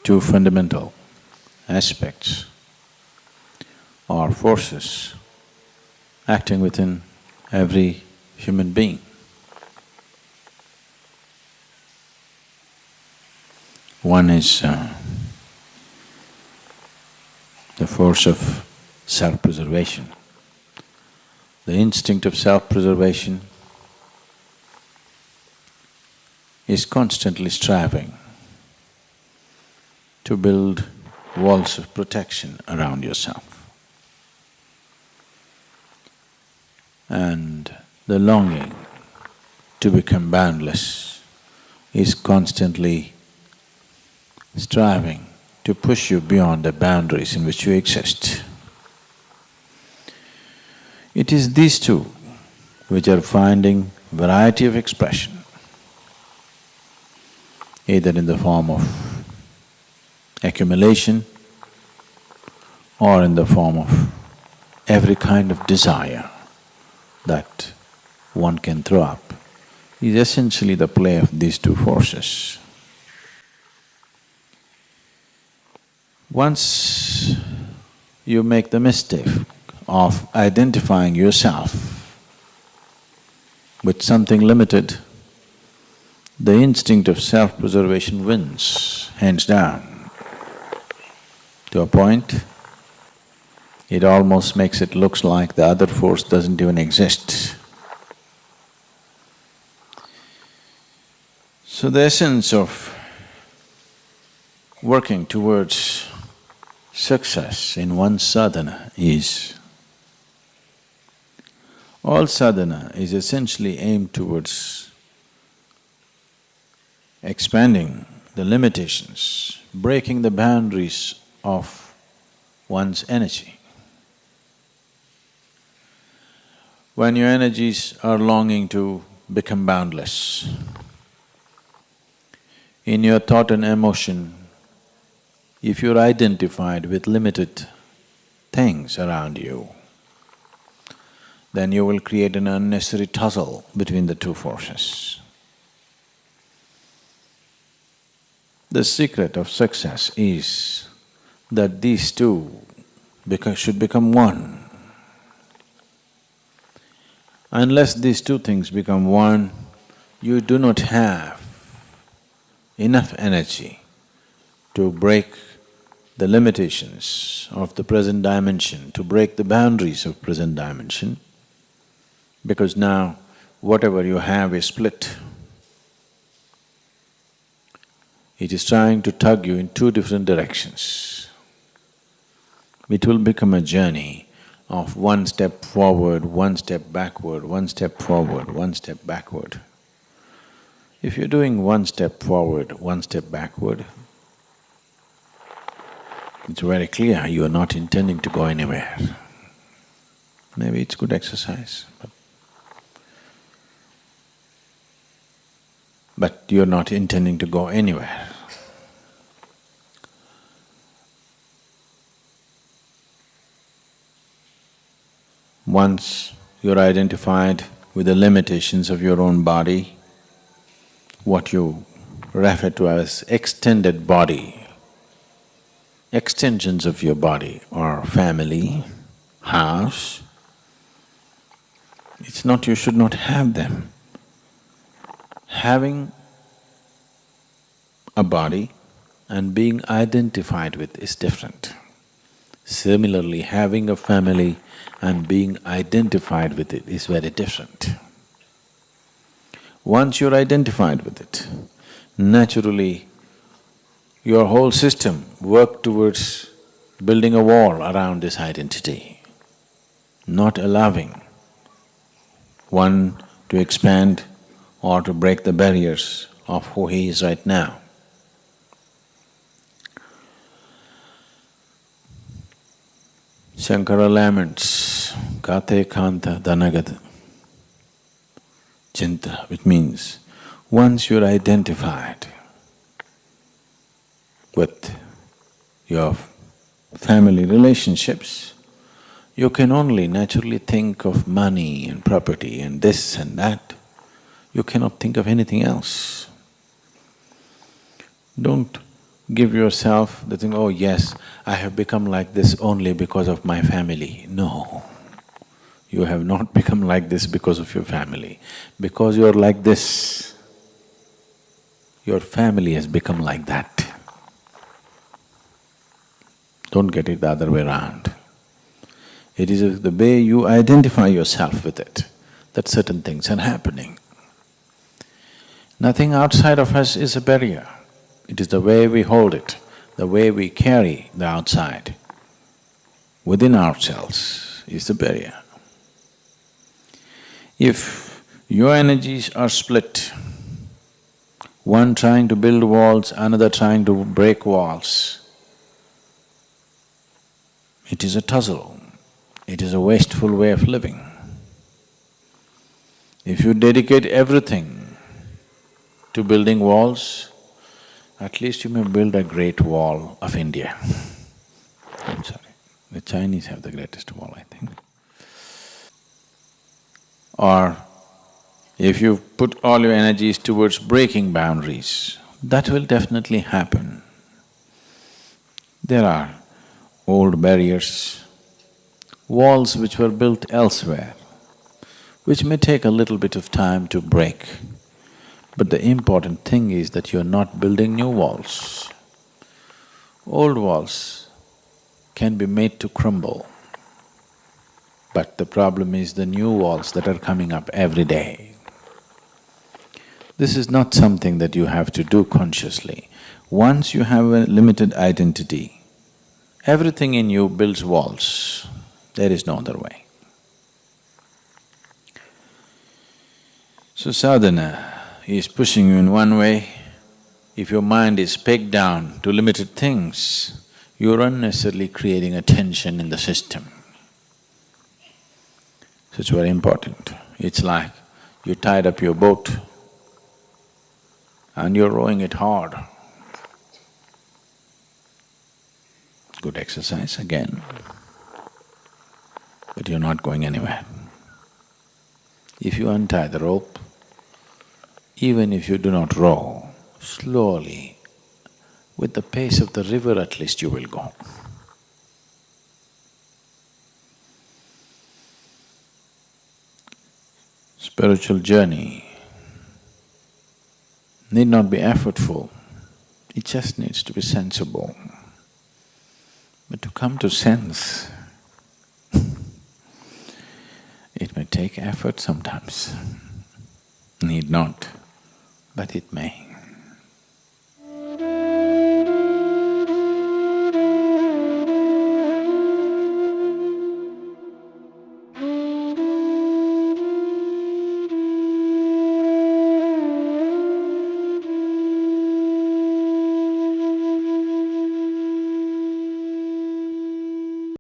two fundamental aspects or forces acting within every human being. One is the force of self-preservation. The instinct of self-preservation is constantly striving to build walls of protection around yourself. And the longing to become boundless is constantly striving to push you beyond the boundaries in which you exist. It is these two which are finding variety of expression, either in the form of accumulation or in the form of every kind of desire that one can throw up, is essentially the play of these two forces. Once you make the mistake of identifying yourself with something limited, the instinct of self-preservation wins, hands down. To a point, it almost makes it looks like the other force doesn't even exist. So the essence of working towards success in one's sadhana is, all sadhana is essentially aimed towards expanding the limitations, breaking the boundaries of one's energy. When your energies are longing to become boundless, in your thought and emotion, if you're identified with limited things around you, then you will create an unnecessary tussle between the two forces. The secret of success is that these two should become one. Unless these two things become one, you do not have enough energy to break the limitations of the present dimension, to break the boundaries of present dimension, because now whatever you have is split. It is trying to tug you in two different directions. It will become a journey of one step forward, one step backward, one step forward, one step backward. If you're doing one step forward, one step backward, it's very clear you are not intending to go anywhere. Maybe it's good exercise, but you're not intending to go anywhere. Once you're identified with the limitations of your own body, what you refer to as extended body, extensions of your body or family, house, it's not… you should not have them. Having a body and being identified with is different. Similarly, having a family and being identified with it is very different. Once you're identified with it, naturally your whole system works towards building a wall around this identity, not allowing one to expand or to break the barriers of who he is right now. Shankara laments, kate kanta dhanagata chinta, which means once you're identified with your family relationships, you can only naturally think of money and property and this and that. You cannot think of anything else. Don't give yourself the thing, oh yes, I have become like this only because of my family. No, you have not become like this because of your family. Because you're like this, your family has become like that. Don't get it the other way around. It is the way you identify yourself with it, that certain things are happening. Nothing outside of us is a barrier. It is the way we hold it, the way we carry the outside within ourselves is the barrier. If your energies are split, one trying to build walls, another trying to break walls, it is a tussle, it is a wasteful way of living. If you dedicate everything to building walls, at least you may build a great wall of India. I'm sorry, the Chinese have the greatest wall, I think. Or if you put all your energies towards breaking boundaries, that will definitely happen. There are old barriers, walls which were built elsewhere, which may take a little bit of time to break. But the important thing is that you're not building new walls. Old walls can be made to crumble, but the problem is the new walls that are coming up every day. This is not something that you have to do consciously. Once you have a limited identity, everything in you builds walls. There is no other way. So sadhana is pushing you in one way. If your mind is pegged down to limited things, you're unnecessarily creating a tension in the system. So it's very important. It's like you tied up your boat and you're rowing it hard. Good exercise again, but you're not going anywhere. If you untie the rope, even if you do not row, slowly, with the pace of the river at least you will go. Spiritual journey need not be effortful, it just needs to be sensible. But to come to sense, it may take effort sometimes. Need not, but it may.